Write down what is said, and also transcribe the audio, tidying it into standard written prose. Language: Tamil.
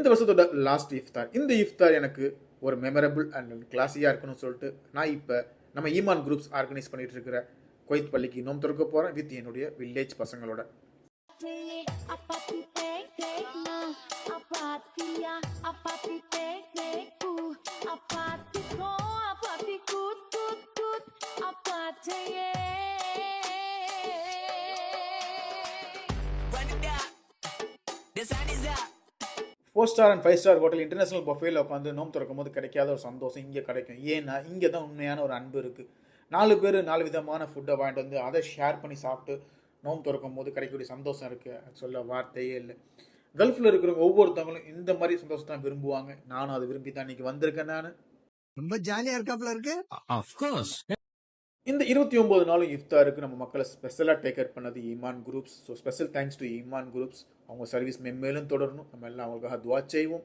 இந்த வருஷத்தோட லாஸ்ட் இஃப்தார். இந்த இஃப்தார் எனக்கு ஒரு மெமரபிள் அண்ட் கிளாஸியாக இருக்குன்னு சொல்லிட்டு நான் இப்போ நம்ம ஈமான் குரூப்ஸ் ஆர்கனைஸ் பண்ணிட்டு இருக்கிற குவைத் பள்ளிக்கு நோம்பு திறக்க போகிறேன் வித் என்னுடைய வில்லேஜ் பசங்களோட. Four star and 5 star hotel international பஃபேல உட்காந்து நோம்பு திறக்கும் போது கிடைக்காத ஒரு சந்தோஷம் இங்கே கிடைக்கும். ஏன்னா இங்கே தான் உண்மையான ஒரு அன்பு இருக்குது. 4 பேர் 4 விதமான ஃபுட்டை வாங்கிட்டு வந்து அதை ஷேர் பண்ணி சாப்பிட்டு நோம்பு திறக்கும் போது கிடைக்கக்கூடிய சந்தோஷம் இருக்குது, சொல்ல வார்த்தையே இல்லை. கல்ஃபில் இருக்கிறவங்க ஒவ்வொருத்தவங்களும் இந்த மாதிரி சந்தோஷம் தான் விரும்புவாங்க. நானும் அதை விரும்பி தான் இன்னைக்கு வந்திருக்கேன். நான் ரொம்ப ஜாலியா இருக்காப்ல இருக்கு. இந்த 29 நாளும் இஃப்தாருக்கு நம்ம மக்களை ஸ்பெஷலாக டேக் கேர் பண்ணது ஈமான் groups. So special thanks to ஈமான் குரூப்ஸ். அவங்க சர்வீஸ் மென்மேலும் தொடரணும். நம்ம எல்லாம் அவங்களுக்காக துவா செய்வோம்.